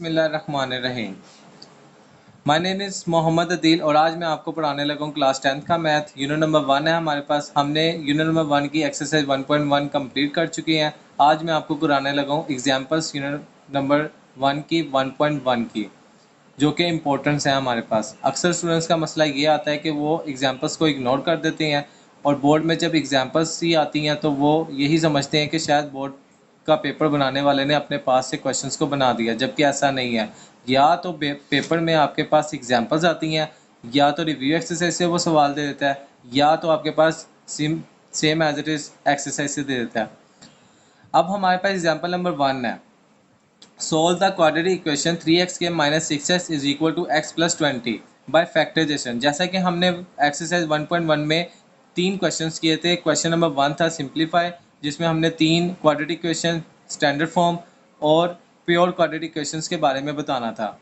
बिस्मिल्लाहिर्रहमानिर्रहीम। My name is Mohammad Adeel और आज मैं आपको पढ़ाने लगा हूँ क्लास 10th का मैथ। यूनिट नंबर 1 है हमारे पास। हमने यूनिट नंबर 1 की एक्सरसाइज 1.1 कंप्लीट कर चुकी हैं। आज मैं आपको कराने लगा हूँ एग्जाम्पल्स यूनिट नंबर 1 की 1.1 की, जो कि इम्पोर्टेंट्स हैं हमारे पास। अक्सर स्टूडेंट्स का मसला ये आता है कि वो एग्जाम्पल्स को इग्नोर कर देते हैं और बोर्ड में जब एग्जाम्पल्स ही आती हैं तो वो यही समझते हैं कि शायद बोर्ड का पेपर बनाने वाले ने अपने पास से क्वेश्चंस को बना दिया, जबकि ऐसा नहीं है। या तो पेपर में आपके पास एग्जाम्पल्स आती हैं, या तो रिव्यू एक्सरसाइज से वो सवाल दे देता है, या तो आपके पास same as it is exercise से दे देता है। अब हमारे पास एग्जाम्पल नंबर 1 है। Solve the quadratic equation 3x के minus 6x is equal to x plus 20 by factorization. जैसा कि हमने एक्सरसाइज 1.1 में 3 क्वेश्चंस किए थे। क्वेश्चन नंबर 1 था सिंप्लीफाई, जिसमें हमने 3 क्वाड्रेटिक इक्वेशन, स्टैंडर्ड फॉर्म और प्योर क्वाड्रेटिक इक्वेशंस के बारे में बताना था।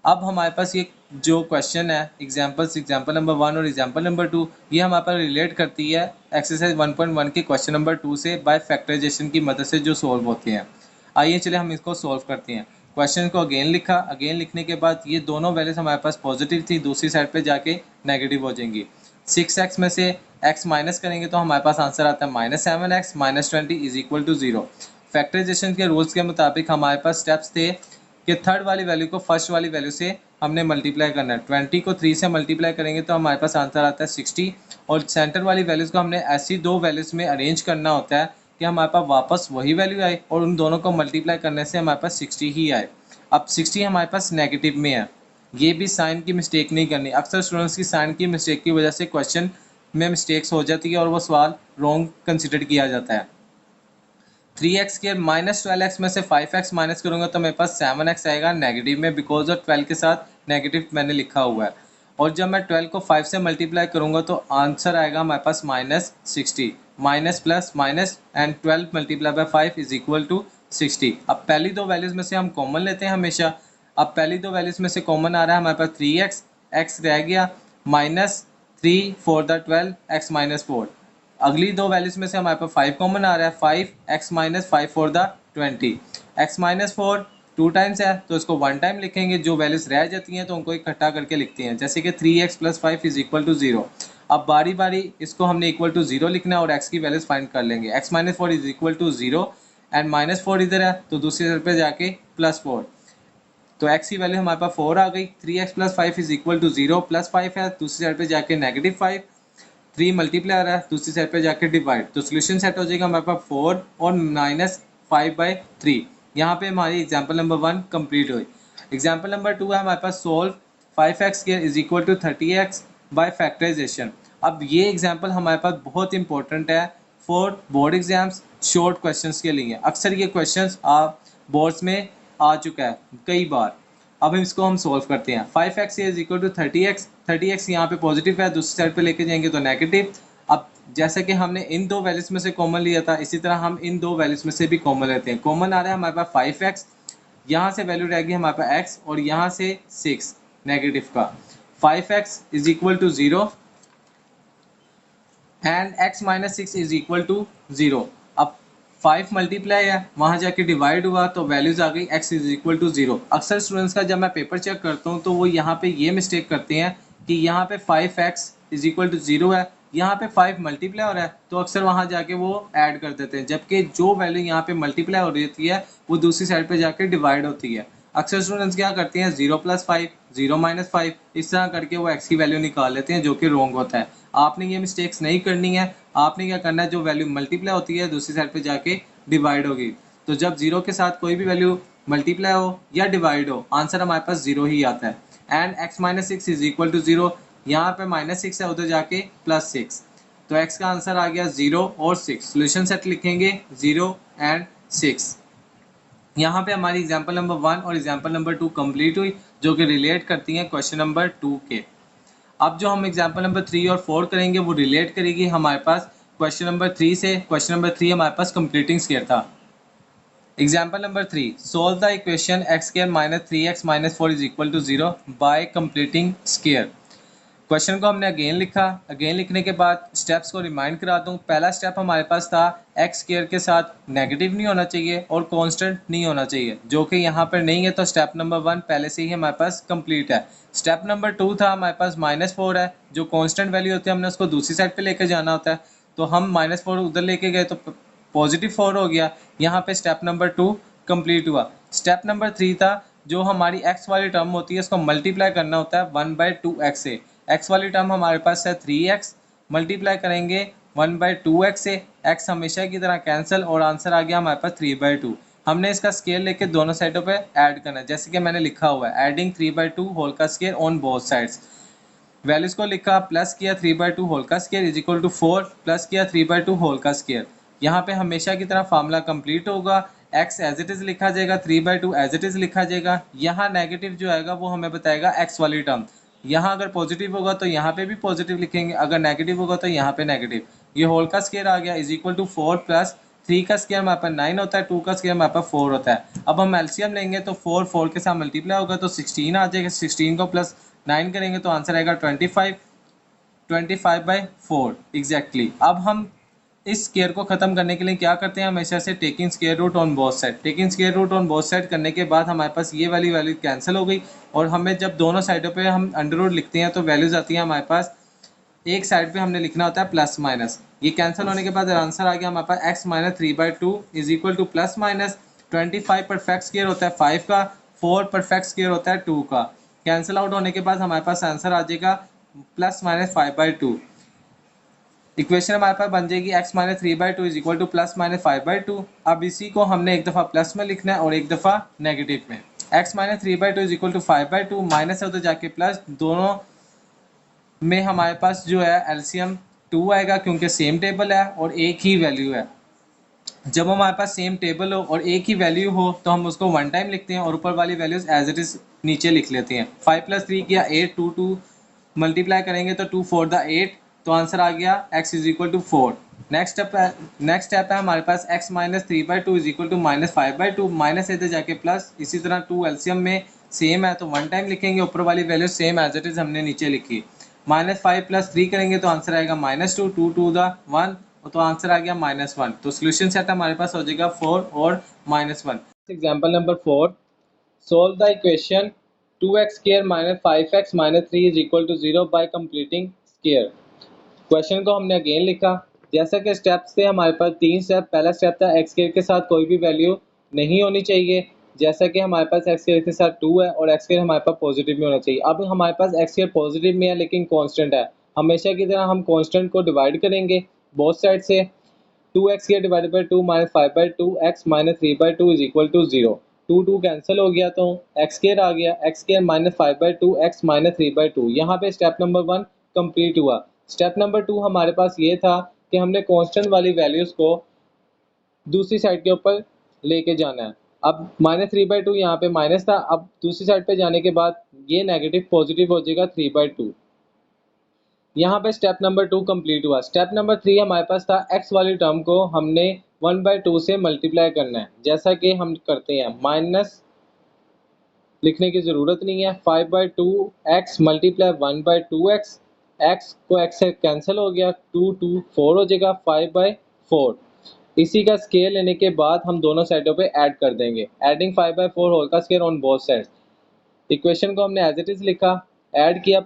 अब हमारे पास ये जो क्वेश्चन है एग्जाम्पल नंबर 1 और एग्जाम्पल नंबर 2, ये हमारे पास रिलेट करती है एक्सरसाइज 1.1 के क्वेश्चन नंबर 2 से बाय फैक्टराइजेशन की मदद से जो सोल्व होते हैं। आइए चले हम इसको सोल्व करते हैं। क्वेश्चन को अगेन लिखा, अगेन लिखने के बाद ये दोनों वैल्यूज हमारे पास पॉजिटिव थी, दूसरी साइड पे जाके नेगेटिव हो जाएंगी। 6x में से x माइनस करेंगे तो हमारे पास आंसर आता है -7x minus 20 is equal to 0। Factorization के रूल्स के मुताबिक हमारे पास स्टेप्स थे कि थर्ड वाली वैल्यू को फर्स्ट वाली वैल्यू से हमने मल्टीप्लाई करना है। 20 को 3 से मल्टीप्लाई करेंगे तो हमारे पास आंसर आता है 60, और सेंटर वाली वैल्यूज़ को हमने ऐसी दो वैल्यूज़ में अरेंज करना होता है कि हमारे पास वापस वही वैल्यू आए और उन दोनों को मल्टीप्लाई करने से हमारे पास 60 ही आए। अब 60 हमारे पास नेगेटिव में है, ये भी साइन की मिस्टेक नहीं करनी। अक्सर स्टूडेंट्स की साइन की मिस्टेक की वजह से क्वेश्चन में मिस्टेक्स हो जाती है और वो सवाल रॉन्ग कंसिडर किया जाता है। 3x माइनस 12x में से 5x माइनस करूँगा तो मेरे पास 7x आएगा नेगेटिव में, बिकॉज ऑफ 12 के साथ नेगेटिव मैंने लिखा हुआ है। और जब मैं 12 को 5 से मल्टीप्लाई करूँगा तो आंसर आएगा हमारे पास -60। Minus plus minus and 12 multiply by 5 is equal to 60। अब पहली दो वैल्यूज़ में से हम कॉमन लेते हैं हमेशा। अब पहली दो वैल्यूज़ में से कॉमन आ रहा है हमारे पास 3x, x रह गया -3 4 द 12 x माइनस 4। अगली दो वैल्यूज में से हमारे पास 5 कॉमन आ रहा है, 5x minus 5 for the 20। x minus 4 two times है तो इसको वन टाइम लिखेंगे, जो वैल्यूज रह जाती हैं तो उनको इकट्ठा करके लिखते हैं, जैसे कि 3x plus 5 is equal to 0। अब बारी बारी इसको हमने इक्वल टू 0 लिखना है और x की वैल्यूज फाइंड कर लेंगे। x minus 4 is equal to 0 and -4 इधर है तो दूसरी साइड पे जाके +4, तो x की वैल्यू हमारे पास 4 आ गई। 3x plus 5 is equal to 0 plus 5 है, दूसरी साइड पे जाके -5, 3 मल्टीप्लाई आ रहा है, दूसरी साइड पे जाके डिवाइड, तो सोल्यूशन सेट हो जाएगा हमारे पास 4 और -5/3। यहाँ पे हमारी एग्जांपल नंबर 1 कंप्लीट हुई। एग्जांपल नंबर 2 है हमारे पास solve 5x is equal to 30x by factorization. अब ये एग्जांपल हमारे पास बहुत इंपॉर्टेंट है for board exams, short questions के लिए। अक्सर ये क्वेश्चंस आप बोर्ड्स में आ चुका है कई बार। अब इसको हम सोल्व करते हैं। 5x is equal to 30x, 30x यहाँ पे पॉजिटिव है, दूसरी साइड पे लेके जाएंगे तो नेगेटिव। अब जैसे कि हमने इन दो वैल्यूज में से कॉमन लिया था, इसी तरह हम इन दो वैल्यूज में से भी कॉमन लेते हैं। कॉमन आ रहा है हमारे पास 5x, यहाँ से वैल्यू रहेगी हमारे पास x और यहाँ से 6 नेगेटिव का। 5x is equal to 0 and x minus 6 is equal to 0। अब 5 मल्टीप्लाई है, वहाँ जाके डिवाइड हुआ तो वैल्यूज आ गई x इज इक्वल टू 0। अक्सर स्टूडेंट्स का जब मैं पेपर चेक करता हूँ तो वो यहाँ पे ये मिस्टेक करते हैं कि यहाँ पे 5x इज इक्वल टू 0 है, यहाँ पे 5 मल्टीप्लाई हो रहा है, तो अक्सर वहाँ जाके वो ऐड कर देते हैं, जबकि जो वैल्यू यहाँ पे मल्टीप्लाई हो रही होती है वो दूसरी साइड पे जाके डिवाइड होती है। अक्सर स्टूडेंट्स क्या करते हैं 0 प्लस 5, 0 माइनस 5, इस तरह करके वो x की वैल्यू निकाल लेते हैं, जो कि रॉन्ग होता है। आपने ये मिस्टेक्स नहीं करनी है। आपने क्या करना है, जो वैल्यू मल्टीप्लाई होती है दूसरी साइड पे जाके डिवाइड होगी, तो जब 0 के साथ कोई भी वैल्यू मल्टीप्लाई हो या डिवाइड हो, आंसर हमारे पास 0 ही आता है। And x minus 6 is equal to 0, यहाँ पे -6 है, उधर जाके +6, तो x का आंसर आ गया 0 और 6। सोल्यूशन सेट लिखेंगे 0 एंड 6। यहाँ पे हमारी एग्जाम्पल नंबर 1 और एग्जाम्पल नंबर 2 कंप्लीट हुई, जो कि रिलेट करती हैं क्वेश्चन नंबर 2 के। अब जो हम एग्जाम्पल नंबर 3 और 4 करेंगे वो रिलेट करेगी हमारे पास क्वेश्चन नंबर 3 से। क्वेश्चन नंबर 3 हमारे पास कंप्लीटिंग स्क्वायर था। Example number 3, solve the equation x square minus 3x minus 4 is equal to 0 by completing square. Question को हमने अगेन लिखा। अगेन लिखने के बाद स्टेप्स को रिमाइंड करा दूं। पहला स्टेप हमारे पास था एक्स स्क्वायर के साथ नेगेटिव नहीं होना चाहिए और कांस्टेंट नहीं होना चाहिए, जो कि यहाँ पर नहीं है, तो स्टेप नंबर 1 पहले से ही हमारे पास कंप्लीट है। स्टेप नंबर 2 था हमारे पास -4 है, जो कांस्टेंट वैल्यू होती है हमने उसको दूसरी साइड पे लेकर जाना होता है, तो हम -4 उधर लेके गए तो +4 हो गया। यहाँ पे स्टेप नंबर 2 कंप्लीट हुआ। स्टेप नंबर 3 था जो हमारी एक्स वाली टर्म होती है उसको मल्टीप्लाई करना होता है 1/2x से। एक्स वाली टर्म हमारे पास है 3x, मल्टीप्लाई करेंगे 1/2x से, x हमेशा की तरह कैंसिल और आंसर आ गया हमारे पास 3/2। हमने इसका स्केयर लेके दोनों साइडों पे ऐड करना है, जैसे कि मैंने लिखा हुआ है एडिंग 3/2 होल का square on both sides. Values को लिखा, प्लस किया 3/2 होल का square is equal to 4, plus किया 3/2 होल का स्केयर। यहाँ पे हमेशा की तरह फार्मूला कंप्लीट होगा। x एज इट इज लिखा जाएगा, 3/2 एज इट इज लिखा जाएगा। यहाँ नेगेटिव जो आएगा वो हमें बताएगा x वाली टर्म। यहाँ अगर पॉजिटिव होगा तो यहाँ पे भी पॉजिटिव लिखेंगे, अगर नेगेटिव होगा तो यहाँ पे नेगेटिव। ये होल का स्केयर आ गया इज इक्वल टू 4 प्लस 3 का स्केयर हमारे पास 9 होता है, 2 का स्केयर हमारे पास 4 होता है। अब हम एलसीएम लेंगे तो 4 के साथ मल्टीप्लाई होगा तो 16 आ जाएगा। 16 को प्लस 9 करेंगे तो आंसर आएगा 25। 25/4 एग्जैक्टली। अब हम इस स्केयर को खत्म करने के लिए क्या करते हैं, हमेशा से taking square root on both side. Taking square root on both side करने के बाद हमारे पास ये वाली वैल्यू कैंसिल हो गई, और हमें जब दोनों साइडों पे हम अंडर रूट लिखते हैं तो वैल्यूज आती है हमारे पास, एक साइड पे हमने लिखना होता है प्लस माइनस। ये कैंसिल होने के बाद आंसर आ गया हमारे पास x minus 3/2 is equal to plus minus 25 perfect square होता है 5 का, 4 परफेक्ट स्केयर होता है 2 का। कैंसिल आउट होने के बाद हमारे पास आंसर आ जाएगा +-5/2। इक्वेशन हमारे पास बन जाएगी x minus 3/2 is equal to +-5/2। अब इसी को हमने एक दफ़ा प्लस में लिखना है और एक दफ़ा नेगेटिव में। x minus 3/2 is equal to 5/2, minus है उधर जाके प्लस, दोनों में हमारे पास जो है एलसीएम 2 आएगा क्योंकि सेम टेबल है और एक ही वैल्यू है। जब हमारे पास सेम टेबल हो और एक ही वैल्यू हो तो हम उसको वन टाइम लिखते हैं और ऊपर वाली वैल्यूज एज इट इज नीचे लिख लेते हैं। 5 + 3 किया 8, 2 मल्टीप्लाई करेंगे तो 2 4 द 8, तो आंसर आ गया x is equal to 4। Next step है हमारे पास x minus 3/2 is equal to -5/2, minus इधर जाके प्लस, इसी तरह 2 एलसीएम में सेम है तो वन टाइम लिखेंगे, ऊपर वाली value same as it is हमने नीचे लिखी। -5 + 3 करेंगे तो आंसर आएगा -2, 2 2 द 1, तो आंसर आ गया -1। तो सोल्यूशन सेट हमारे पास हो जाएगा 4 और -1। Example number 4, solve the equation 2x square minus 5x minus 3 is equal to 0 by completing square. Question को हमने अगेन लिखा। जैसा कि स्टेप्स थे हमारे पास 3 स्टेप। पहला स्टेप था एक्स स्क्वायर के साथ कोई भी वैल्यू नहीं होनी चाहिए, जैसा कि हमारे पास एक्स स्क्वायर के साथ 2 है और एक्स स्क्वायर हमारे पास पॉजिटिव में होना चाहिए। अब हमारे पास एक्स स्क्वायर पॉजिटिव में है लेकिन कांस्टेंट है, हमेशा की तरह हम कांस्टेंट को डिवाइड करेंगे बोथ साइड से। 2x square divided by 2 minus 5/2 x minus 3/2 is equal to 0। 2 2 cancel हो गया तो x स्क्वायर आ गया, x square minus 5/2 x minus 3/2। यहाँ पे स्टेप नंबर 1 कंप्लीट हुआ। स्टेप नंबर 2 हमारे पास ये था कि हमने कांस्टेंट वाली वैल्यूज को दूसरी साइड के ऊपर लेके जाना है। अब -3/2 यहाँ पे माइनस था, अब दूसरी साइड पे जाने के बाद ये नेगेटिव पॉजिटिव हो जाएगा 3/2। यहाँ पे स्टेप नंबर 2 कंप्लीट हुआ। स्टेप नंबर 3 हमारे पास था x वाली टर्म को हमने 1/2 से मल्टीप्लाई करना है, जैसा कि हम करते हैं। माइनस लिखने की ज़रूरत नहीं है, 5/2x मल्टीप्लाई 1/2x, x को x से कैंसिल हो गया, 2 2 4 हो जाएगा 5/4। इसी का स्केयर लेने के बाद हम दोनों साइडों पे ऐड कर देंगे, एडिंग 5/4 होल का square on both sides. Equation को हमने एज इट इज लिखा, ऐड किया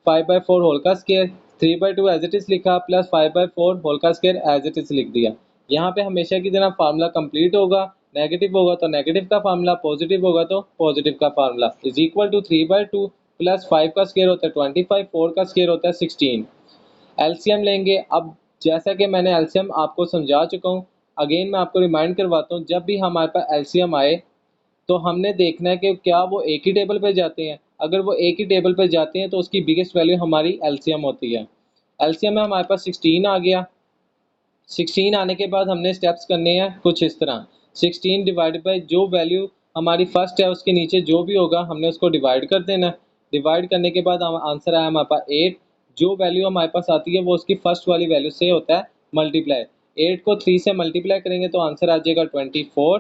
5/4 होल का स्केयर, 3/2 एज इट इज लिखा, प्लस 5/4 होल का स्केयर एज इट इज लिख दिया। यहाँ पे हमेशा की तरह फार्मूला कंप्लीट होगा, नेगेटिव होगा तो नेगेटिव का फार्मूला, पॉजिटिव होगा तो पॉजिटिव का formula. Is equal to 3/2 plus 5 का स्केयर होता है 25, 4 का स्केयर होता है 16। एलसीएम लेंगे। अब जैसा कि मैंने एलसीएम आपको समझा चुका हूँ, अगेन मैं आपको रिमाइंड करवाता हूँ, जब भी हमारे पास एलसीएम आए तो हमने देखना है कि क्या वो एक ही टेबल पर जाते हैं। अगर वो एक ही टेबल पर जाते हैं तो उसकी बिगेस्ट वैल्यू हमारी एलसीएम होती है। एलसीएम में हमारे पास 16 आ गया। 16 आने के बाद हमने स्टेप्स करने हैं कुछ इस तरह, 16 डिवाइड बाई जो वैल्यू हमारी फर्स्ट है उसके नीचे जो भी होगा हमने उसको डिवाइड कर देना। डिवाइड करने के बाद आंसर आया हमारे पास 8। जो वैल्यू हमारे पास आती है वो उसकी फर्स्ट वाली वैल्यू से होता है मल्टीप्लाई। 8 को 3 से मल्टीप्लाई करेंगे तो आंसर आ जाएगा 24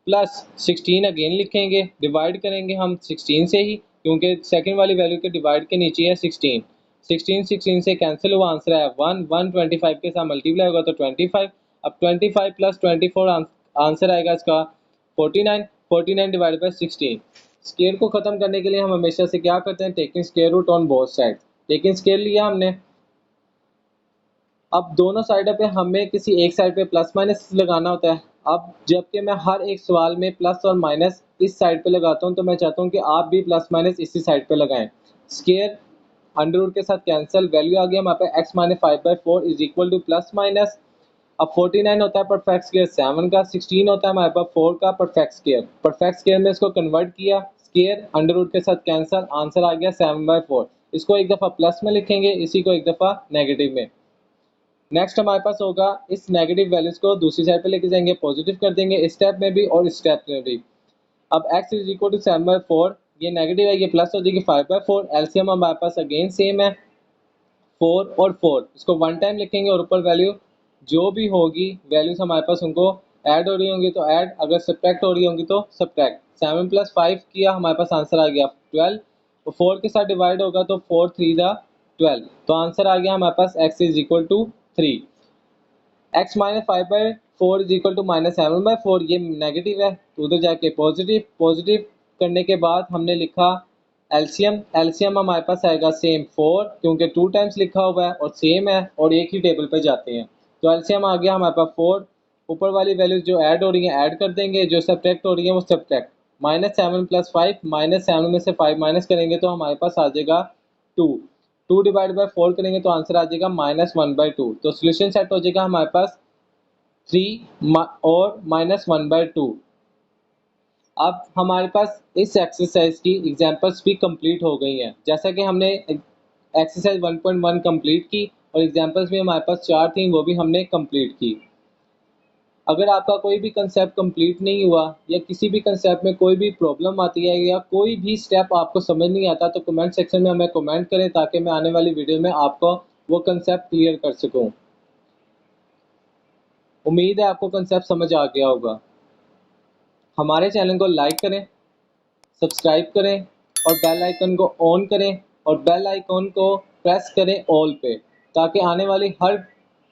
प्लस 16 अगेन लिखेंगे, डिवाइड करेंगे हम 16 से ही क्योंकि सेकंड वाली वैल्यू के डिवाइड के नीचे है 16। 16 16 से कैंसिल हुआ, आंसर है 1 1 25 के साथ मल्टीप्लाई होगा तो 25। अब 25 प्लस 24 आंसर आएगा इसका 49। 49 डिवाइड बाई 16। स्क्वायर को खत्म करने के लिए हम हमेशा से क्या करते हैं, taking square root on both side. लेकिन स्क्वायर लिया हमने, अब दोनों साइडों पे हमें किसी एक साइड पे प्लस माइनस लगाना होता है। अब जबकि मैं हर एक सवाल में प्लस और माइनस इस साइड पे लगाता हूँ, तो मैं चाहता हूँ कि आप भी प्लस माइनस इसी साइड पे लगाएं। स्क्वायर अंडर रूट के साथ कैंसिल, वैल्यू आ गया हमारे पास x minus 5/4 is equal to plus minus. अब 49 होता है परफेक्ट स्क्वायर 7 का, 16 होता है हमारे पास 4 का परफेक्ट स्क्वायर। परफेक्ट स्क्वायर में इसको कन्वर्ट किया, स्क्वायर अंडर रूट के साथ कैंसिल, आंसर आ गया 7/4। इसको एक दफ़ा प्लस में लिखेंगे, इसी को एक दफ़ा नेगेटिव में। नेक्स्ट हमारे पास होगा इस नेगेटिव वैल्यूज को दूसरी साइड पे लेके जाएंगे, पॉजिटिव कर देंगे, इस स्टेप में भी और इस स्टेप में भी। अब x इज इक्वल टू 7/4, ये नेगेटिव है, ये प्लस हो जाएगी 5/4। एलसीएम हमारे पास अगेन सेम है 4 और 4, इसको वन टाइम लिखेंगे और ऊपर वैल्यू जो भी होगी, वैल्यूज हमारे पास उनको ऐड हो रही होंगी तो ऐड, अगर सब्ट्रैक्ट हो रही होंगी तो सब्ट्रैक्ट। 7 + 5 किया, हमारे पास आंसर आ गया 12। और 4 के साथ डिवाइड होगा तो 4 3 12, तो आंसर आ गया हमारे पास x is equal to 3। x minus 5/4 is equal to minus 7/4, ये नेगेटिव है तो उधर जाके पॉजिटिव। पॉजिटिव करने के बाद हमने लिखा एलसीएम। एलसीएम हमारे पास आएगा सेम 4, क्योंकि 2 टाइम्स लिखा हुआ है और सेम है और एक ही टेबल पे जाते हैं, तो एलसीएम आ गया हमारे पास 4। ऊपर वाली वैल्यूज जो ऐड हो रही हैं ऐड कर देंगे, जो सब्ट्रैक्ट हो रही हैं वो सब्ट्रैक्ट। -7 + 5, -7 में से 5 माइनस करेंगे तो हमारे पास आ जाएगा 2। 2 डिवाइड बाई 4 करेंगे तो आंसर आ जाएगा -1/2। तो सोल्यूशन सेट हो जाएगा हमारे पास 3 और -1/2। अब हमारे पास इस एक्सरसाइज की एग्जांपल्स भी कंप्लीट हो गई हैं। जैसा कि हमने एक्सरसाइज 1.1 कंप्लीट की और एग्जांपल्स भी हमारे पास 4 थी, वो भी हमने कंप्लीट की। अगर आपका कोई भी कंसेप्ट कंप्लीट नहीं हुआ या किसी भी कंसेप्ट में कोई भी प्रॉब्लम आती है या कोई भी स्टेप आपको समझ नहीं आता, तो कमेंट सेक्शन में हमें कमेंट करें ताकि मैं आने वाली वीडियो में आपको वो कंसेप्ट क्लियर कर सकूं। उम्मीद है आपको कंसेप्ट समझ आ गया होगा। हमारे चैनल को लाइक करें, सब्सक्राइब करें और बेल आइकन को ऑन करें और बेल आइकन को प्रेस करें ऑल पे, ताकि आने वाली हर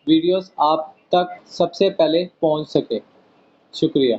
वीडियोस आप तक सबसे पहले पहुंच सके। शुक्रिया।